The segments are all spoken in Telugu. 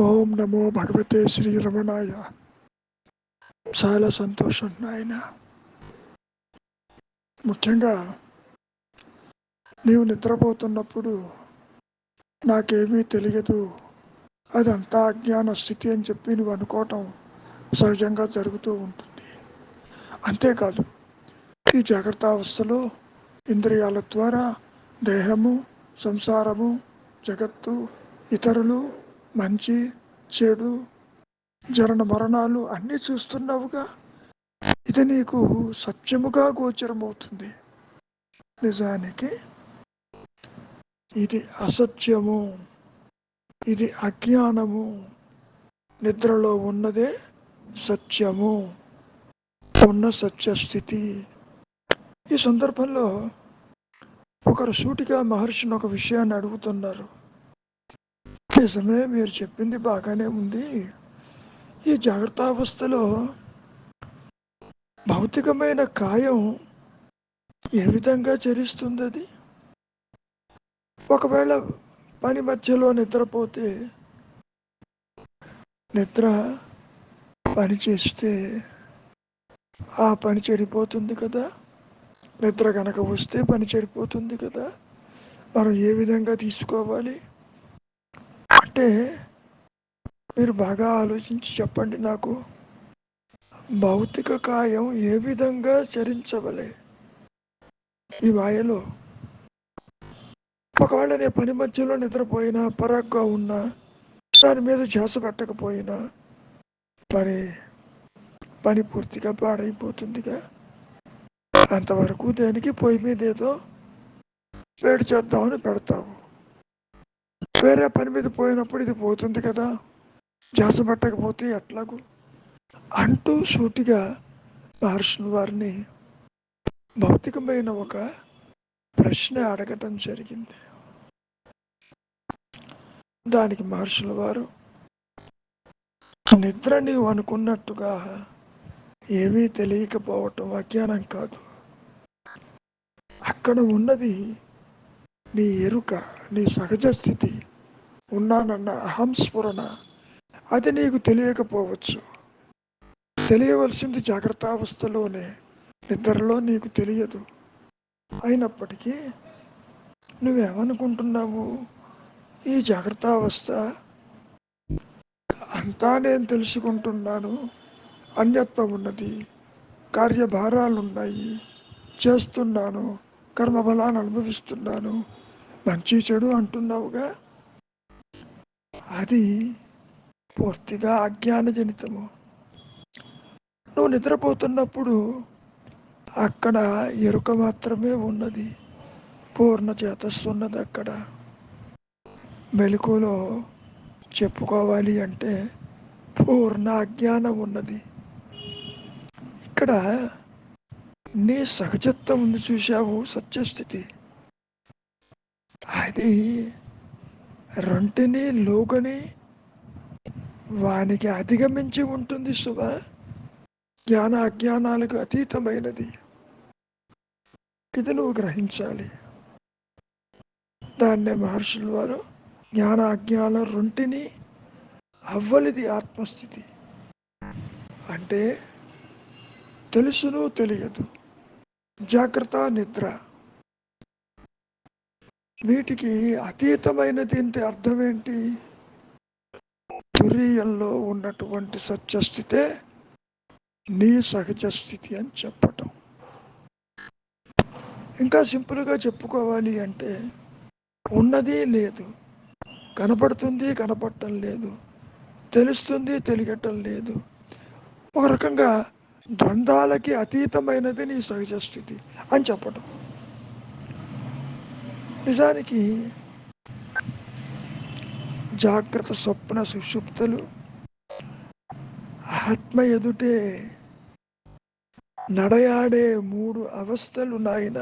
ఓం నమో భగవతే శ్రీరమణాయ. చాలా సంతోషం నాయన. ముఖ్యంగా నీవు నిద్రపోతున్నప్పుడు నాకేమీ తెలియదు, అదంతా అజ్ఞాన స్థితి అని చెప్పి నువ్వు అనుకోవటం సహజంగా జరుగుతూ ఉంటుంది. అంతేకాదు, ఈ జాగ్రత్తావస్థలో ఇంద్రియాల ద్వారా దేహము, సంసారము, జగత్తు, ఇతరులు, మంచి చెడు, జనన మరణాలు అన్నీ చూస్తున్నావుగా. ఇది నీకు సత్యముగా గోచరమవుతుంది. నిజానికి ఇది అసత్యము, ఇది అజ్ఞానము. నిద్రలో ఉన్నదే సత్యము, ఉన్న సత్యస్థితి. ఈ సందర్భంలో ఒకరు సూటిగా మహర్షిని ఒక విషయాన్ని అడుగుతున్నారు. నిజమే, మీరు చెప్పింది బాగానే ఉంది. ఈ జాగ్రత్తావస్థలో భౌతికమైన కాయం ఏ విధంగా చరిస్తుంది? అది ఒకవేళ పని మధ్యలో నిద్రపోతే, నిద్ర పని చేస్తే ఆ పని చెడిపోతుంది కదా. నిద్ర కనుక వస్తే పని చెడిపోతుంది కదా. మనం ఏ విధంగా తీసుకోవాలి అంటే, మీరు బాగా ఆలోచించి చెప్పండి నాకు. భౌతిక కాయం ఏ విధంగా చరించవలే ఈ మాయలో? ఒకవేళ నేను పని మధ్యలో నిద్రపోయినా, పరాగ్గా ఉన్నా, దాని మీద ధ్యాస పెట్టకపోయినా పని పూర్తిగా పాడైపోతుందిగా. అంతవరకు దేనికి పొయ్యి మీద ఏదో వేడి చేద్దామని పెడతావు. వేరే పని మీద పోయినప్పుడు ఇది పోతుంది కదా, ధ్యాస పెట్టకపోతే ఎట్లాగూ అంటూ సూటిగా మహర్షుల వారిని భౌతికమైన ఒక ప్రశ్న అడగటం జరిగింది. దానికి మహర్షుల వారు, నిద్ర నీవు అనుకున్నట్టుగా ఏమీ తెలియకపోవటం అజ్ఞానం కాదు. అక్కడ ఉన్నది నీ ఎరుక, నీ సహజ స్థితి, ఉన్నానన్న అహంస్ఫురణ. అది నీకు తెలియకపోవచ్చు. తెలియవలసింది జాగ్రత్తావస్థలోనే, నిద్రలో నీకు తెలియదు. అయినప్పటికీ నువ్వేమనుకుంటున్నావు? ఈ జాగ్రత్తావస్థ అంతా నేను తెలుసుకుంటున్నాను, అన్యత్వం ఉన్నది, కార్యభారాలున్నాయి, చేస్తున్నాను, కర్మఫలాన్ని అనుభవిస్తున్నాను, మంచి చెడు అంటున్నావుగా. అది పూర్తిగా అజ్ఞానజనితము. నువ్వు నిద్రపోతున్నప్పుడు అక్కడ ఎరుక మాత్రమే ఉన్నది, పూర్ణ చేతస్సు ఉన్నది. అక్కడ మెలకువలో చెప్పుకోవాలి అంటే పూర్ణ అజ్ఞానం ఉన్నది. ఇక్కడ నీ సహజత్వం ఉంది, చూశావు, సత్యస్థితి. అది రెంటిని లోకని వానికి అధిగమించి ఉంటుంది శుభ. జ్ఞాన అజ్ఞానాలకు అతీతమైనది. ఇది నువ్వు గ్రహించాలి. దాన్నే మహర్షుల వారు జ్ఞాన అజ్ఞాన రెంటిని అవ్వలిది ఆత్మస్థితి అంటే. తెలుసును తెలియదు, జాగ్రత్త నిద్ర, వీటికి అతీతమైనది అంటే అర్థం ఏంటి? తురీయంలో ఉన్నటువంటి సత్యస్థితే నీ సహజ స్థితి అని చెప్పటం. ఇంకా సింపుల్గా చెప్పుకోవాలి అంటే, ఉన్నది లేదు, కనపడుతుంది కనపడటం లేదు, తెలుస్తుంది తెలియటం లేదు. ఒక రకంగా ద్వంద్వాలకి అతీతమైనది నీ సహజ స్థితి అని చెప్పటం. నిజానికి జాగ్రత్త, స్వప్న, సుషుప్తులు ఆత్మ ఎదుటే నడయాడే మూడు అవస్థలు నాయన.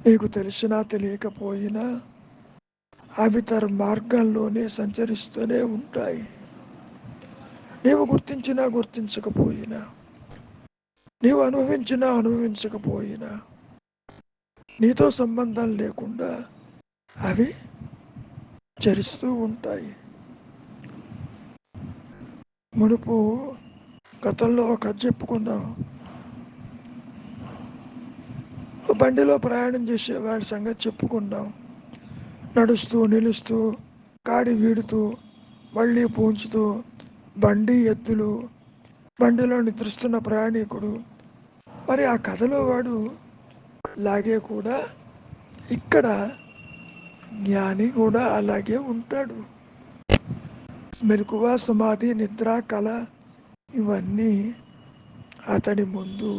నీకు తెలిసినా తెలియకపోయినా అవి తన మార్గంలోనే సంచరిస్తూనే ఉంటాయి. నీవు గుర్తించినా గుర్తించకపోయినా, నీవు అనుభవించినా అనుభవించకపోయినా, నీతో సంబంధం లేకుండా అవి చరిస్తూ ఉంటాయి. మునుపు గతంలో ఒక చెప్పుకున్నాం. బండిలో ప్రయాణం చేసే వాడి సంగతి చెప్పుకున్నాం. నడుస్తూ నిలుస్తూ కాడి వీడుతూ మళ్ళీ పూంచుతూ బండి ఎద్దులు, బండిలో నిద్రిస్తున్న ప్రయాణికుడు. మరి ఆ కథలో వాడు లాగే కూడా ఇక్కడ జ్ఞాని కూడా అలాగే ఉంటాడు. మెలకువ, సమాధి, నిద్ర, కళ ఇవన్నీ అతడి ముందు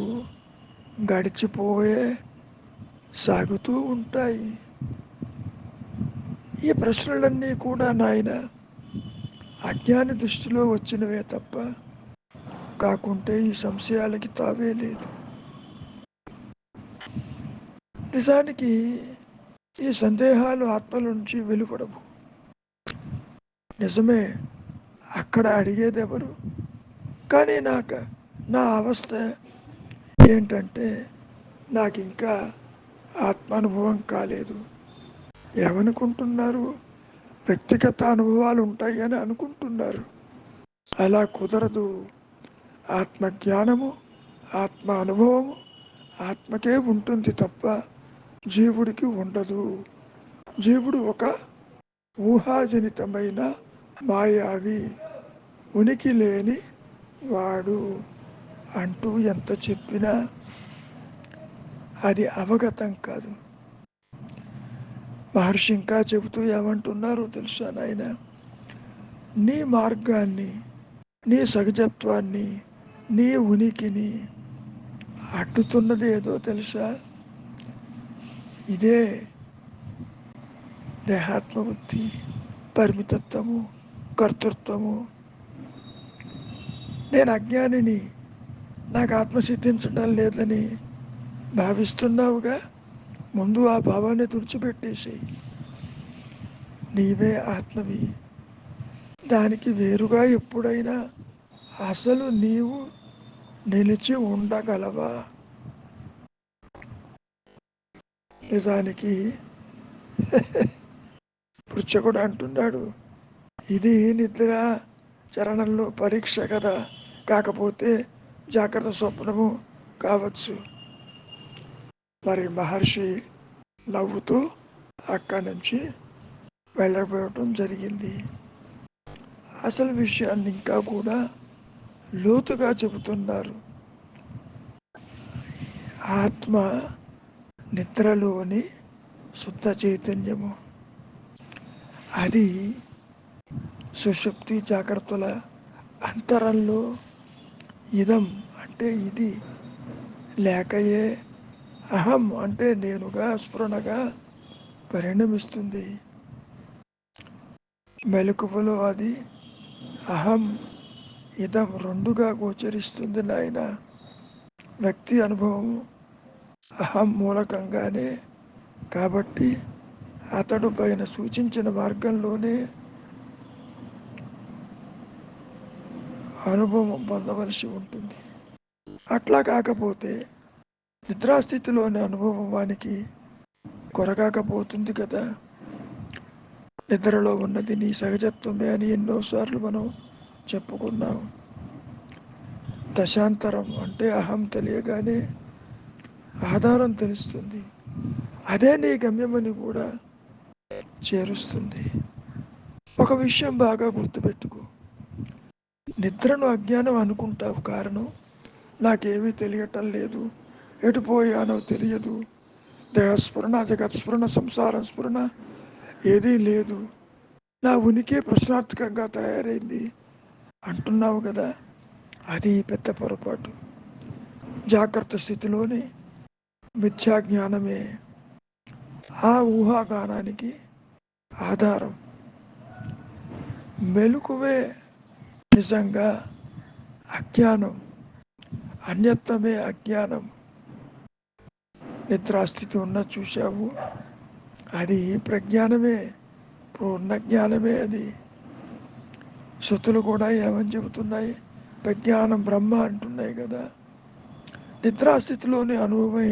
గడిచిపోయే సాగుతూ ఉంటాయి. ఈ ప్రశ్నలన్నీ కూడా నాయన అజ్ఞాని దృష్టిలో వచ్చినవే తప్ప కాకుంటే ఈ సంశయాలకి తావే లేదు. నిజానికి ఈ సందేహాలు ఆత్మల నుంచి వెలువడవు. నిజమే, అక్కడ అడిగేది ఎవరు? కానీ నా అవస్థ ఏంటంటే నాకు ఇంకా ఆత్మానుభవం కాలేదు. ఏమనుకుంటున్నారు? వ్యక్తిగత అనుభవాలు ఉంటాయి అని అనుకుంటున్నారు. అలా కుదరదు. ఆత్మజ్ఞానము, ఆత్మ అనుభవము ఆత్మకే ఉంటుంది తప్ప జీవుడికి ఉండదు. జీవుడు ఒక ఊహాజనితమైన మాయావి, ఉనికి లేని వాడు అంటూ ఎంత చెప్పినా అది అవగతం కాదు. మహర్షి ఇంకా చెబుతూ ఏమంటున్నారో తెలుసా నాయన? నీ మార్గాన్ని, నీ సహజత్వాన్ని, నీ ఉనికిని అడ్డుతున్నది ఏదో తెలుసా? ఇదే దేహాత్మబుద్ధి, పరిమితత్వము, కర్తృత్వము. నేను అజ్ఞానిని, నాకు ఆత్మ సిద్ధించడం లేదని భావిస్తున్నావుగా, ముందు ఆ భావాన్ని తుడిచిపెట్టేసి నీవే ఆత్మవి. దానికి వేరుగా ఎప్పుడైనా అసలు నీవు నిలిచి ఉండగలవా? నిజానికి పృచ్ఛకుడు అంటున్నాడు, ఇది నిద్ర చరణంలో పరీక్ష కదా, కాకపోతే జాగ్రత్త స్వప్నము కావచ్చు. మరి మహర్షి నవ్వుతూ అక్కడి నుంచి వెళ్ళబోవటం జరిగింది. అసలు విషయాన్ని ఇంకా కూడా లోతుగా చెబుతున్నారు. ఆత్మ నిద్రలోని శుద్ధ చైతన్యము. అది సుషుప్తి జాగ్రత్తల అంతరంలో ఇదం అంటే ఇది లేకయే అహం అంటే నేనుగా స్ఫురణగా పరిణమిస్తుంది. మెలకువలో అది అహం ఇదం రెండుగా గోచరిస్తుంది నాయన. వ్యక్తి అనుభవం అహం మూలకంగానే, కాబట్టి అతడు పైన సూచించిన మార్గంలోనే అనుభవం పొందవలసి ఉంటుంది. అట్లా కాకపోతే నిద్రాస్థితిలోని అనుభవం వానికి కొరగాకపోతుంది కదా. నిద్రలో ఉన్నది నీ సహజత్వమే అని ఎన్నోసార్లు మనం చెప్పుకున్నాం. దశాంతరం అంటే అహం తెలియగానే ఆధారం తెలుస్తుంది. అదే నీ గమ్యమని కూడా చేరుస్తుంది. ఒక విషయం బాగా గుర్తుపెట్టుకో, నిద్రను అజ్ఞానం అనుకుంటావు. కారణం, నాకేమీ తెలియటం లేదు, ఎటుపోయానో తెలియదు, దేహస్ఫురణ, జగత్స్ఫురణ, సంసారం స్ఫురణ ఏదీ లేదు, నా ఉనికి ప్రశ్నార్థకంగా తయారైంది అంటున్నావు కదా. అది పెద్ద పొరపాటు. జాగ్రత్త స్థితిలోని మిథ్యా జ్ఞానమే ఆ ఊహాగానానికి ఆధారం. మెలకువే నిజంగా అజ్ఞానం, అన్యత్వమే అజ్ఞానం. నిద్రాస్థితి ఉన్న చూశావు, అది ప్రజ్ఞానమే, పూర్ణ జ్ఞానమే. అది శృతులు కూడా ఏమని చెబుతున్నాయి? ప్రజ్ఞానం బ్రహ్మ అంటున్నాయి కదా. నిద్రాస్థితిలోని అనుభవమే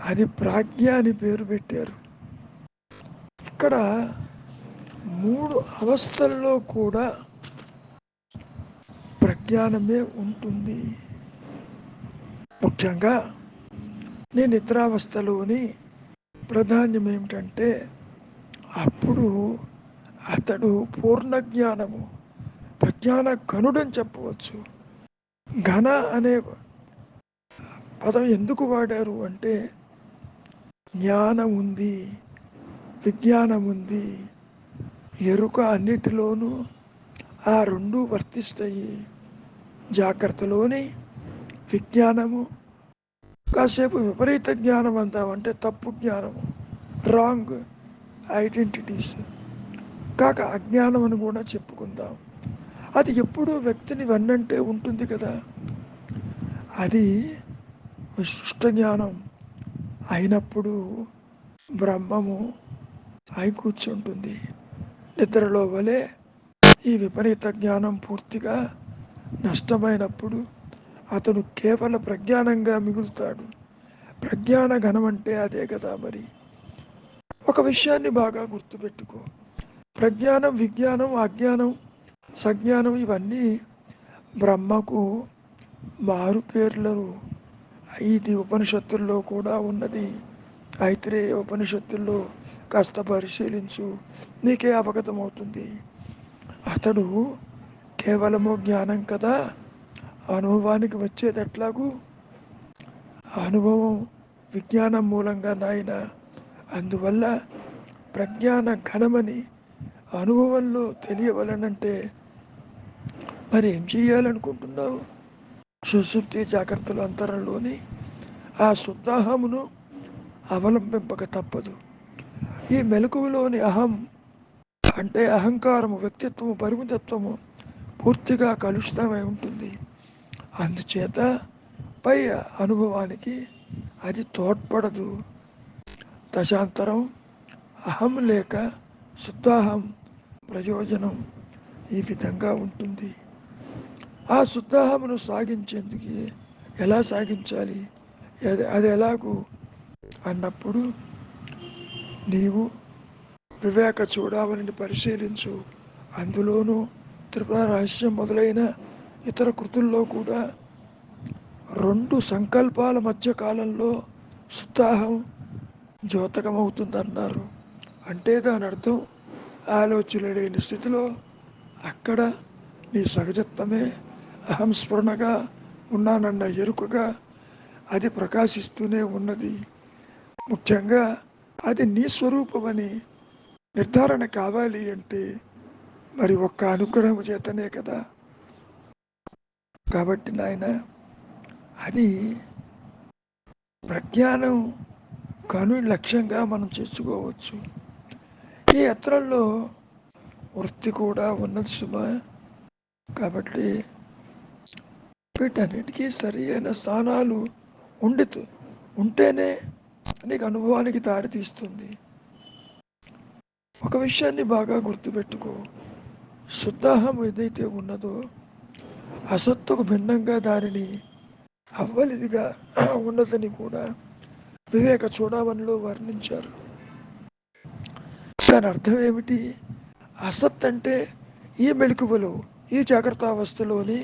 అది ప్రాజ్ఞ అని పేరు పెట్టారు. ఇక్కడ 3 అవస్థల్లో కూడా అజ్ఞానమే ఉంటుంది. ముఖ్యంగా నీ నిద్రావస్థలోని ప్రాధాన్యం ఏమిటంటే అప్పుడు అతడు పూర్ణ జ్ఞానము ప్రజ్ఞాన ఘనుడని చెప్పవచ్చు. ఘన అనే పదం ఎందుకు వాడారు అంటే జ్ఞానం ఉంది, విజ్ఞానం ఉంది, ఎరుక అన్నిటిలోనూ ఆ రెండు వర్తిస్తాయి. జాగ్రత్తలోని విజ్ఞానము, కాసేపు విపరీత జ్ఞానం అంటామంటే తప్పు జ్ఞానము, రాంగ్ ఐడెంటిటీస్, కాక అజ్ఞానం అని కూడా చెప్పుకుందాం. అది ఎప్పుడూ వ్యక్తిని వెన్నంటే ఉంటుంది కదా. అది విశిష్ట జ్ఞానం అయినప్పుడు బ్రహ్మము అయి కూర్చుంటుంది. నిద్రలో వలె ఈ విపరీత జ్ఞానం పూర్తిగా నష్టమైనప్పుడు అతడు కేవల ప్రజ్ఞానంగా మిగులుతాడు. ప్రజ్ఞాన ఘనం అంటే అదే కదా. మరి ఒక విషయాన్ని బాగా గుర్తుపెట్టుకో, ప్రజ్ఞానం, విజ్ఞానం, అజ్ఞానం, సజ్ఞానం ఇవన్నీ బ్రహ్మకు మారు పేర్లు. ఇది ఉపనిషత్తుల్లో కూడా ఉన్నది. ఐత్రేయ ఉపనిషత్తుల్లో కాస్త పరిశీలించు, నీకే అవగతమవుతుంది. అతడు కేవలము జ్ఞానం కదా, అనుభవానికి వచ్చేది ఎట్లాగూ అనుభవం విజ్ఞానం మూలంగా నాయన. అందువల్ల ప్రజ్ఞాన ఘనమని అనుభవంలో తెలియవలనంటే మరి ఏం చేయాలనుకుంటున్నావు? సుషుప్తి జాగ్రత్తల అంతరంలోని ఆ శుద్ధాహమును అవలంబింపక తప్పదు. ఈ మెలకువలోని అహం అంటే అహంకారము, వ్యక్తిత్వము, పరిమితత్వము పూర్తిగా కలుషితమై ఉంటుంది. అందుచేత పై అనుభవానికి అది తోడ్పడదు. దశాంతరం అహం లేక శుద్ధాహం ప్రయోజనం ఈ విధంగా ఉంటుంది. ఆ శుద్ధాహమును సాగించేందుకు ఎలా సాగించాలి, అది ఎలాగూ అన్నప్పుడు నీవు వివేక చూడవలని పరిశీలించు. అందులోనూ త్రిపుర రహస్యం మొదలైన ఇతర కృతుల్లో కూడా 2 సంకల్పాల మధ్య కాలంలో శుద్ధాహం ద్యోతకమవుతుందన్నారు. అంటే దాని అర్థం ఆలోచన లేని స్థితిలో అక్కడ నీ సహజత్వమే అహం స్ఫురణగా ఉన్నానన్న ఎరుకగా అది ప్రకాశిస్తూనే ఉన్నది. ముఖ్యంగా అది నీ స్వరూపమని నిర్ధారణ కావాలి అంటే మరి ఒక్క అనుగ్రహం చేతనే కదా. కాబట్టి నాయన అది ప్రజ్ఞానం కను లక్ష్యంగా మనం చేసుకోవచ్చు. ఈ యాత్రల్లో వృత్తి కూడా ఉన్నది సుమా. కాబట్టి వీటన్నిటికీ సరి అయిన స్థానాలు ఉంటేనే నీకు అనుభవానికి దారితీస్తుంది. ఒక విషయాన్ని బాగా గుర్తుపెట్టుకో, శుద్ధాహం ఏదైతే ఉన్నదో అసత్తుకు భిన్నంగా దానిని అవ్వలిదిగా ఉన్నదని కూడా వివేక చూడమనిలో వర్ణించారు. దాని అర్థం ఏమిటి? అసత్ అంటే ఈ మెలకువలో, ఈ జాగ్రత్త అవస్థలోని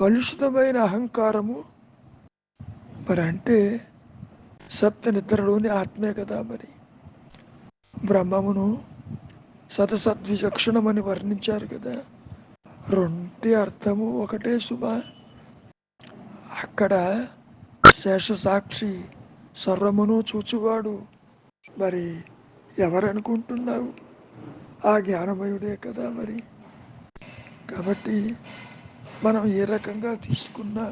కలుషితమైన అహంకారము. మరి అంటే సత్ నిద్రలోని ఆత్మే కదా. మరి బ్రహ్మమును సతసద్విచక్షణమని వర్ణించారు కదా. రెంటి అర్థము ఒకటే సుమా. అక్కడ శేషసాక్షి సర్వమును చూచువాడు మరి ఎవరనుకుంటున్నావు? ఆ జ్ఞానమయుడే కదా. మరి కాబట్టి మనం ఏ రకంగా తీసుకున్నా,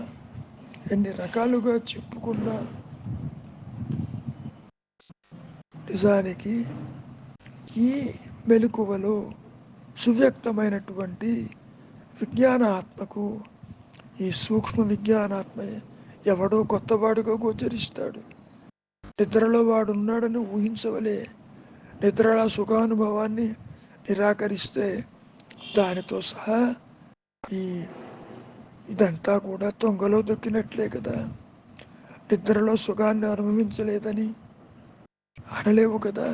ఎన్ని రకాలుగా చెప్పుకున్నా నిజానికి ఈ మెలకువలో సువ్యక్తమైనటువంటి విజ్ఞాన ఆత్మకు ఈ సూక్ష్మ విజ్ఞానాత్మ ఎవడో కొత్తవాడుగా గోచరిస్తాడు. నిద్రలో వాడున్నాడని ఊహించవలే. నిద్రల సుఖానుభవాన్ని నిరాకరిస్తే దానితో సహా ఇదంతా కూడా తొంగలో దొక్కినట్లే కదా. నిద్రలో సుఖాన్ని అనుభవించలేదని అనలేవు కదా.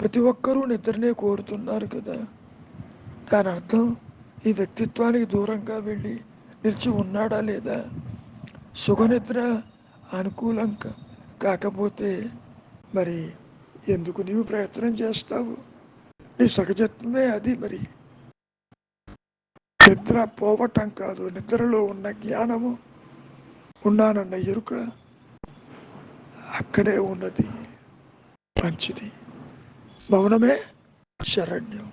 ప్రతి ఒక్కరూ నిద్రనే కోరుతున్నారు కదా. దాని అర్థం ఈ వ్యక్తిత్వానికి దూరంగా వెళ్ళి నిలిచి ఉన్నాడా లేదా? సుఖనిద్ర అనుకూలం కాకపోతే మరి ఎందుకు నీవు ప్రయత్నం చేస్తావు? నీ సహజత్వమే అది. మరి నిద్ర పోవటం కాదు, నిద్రలో ఉన్న జ్ఞానము, ఉన్నానన్న ఎరుక అక్కడే ఉన్నది. మంచిది. మౌనమే శరణ్యం.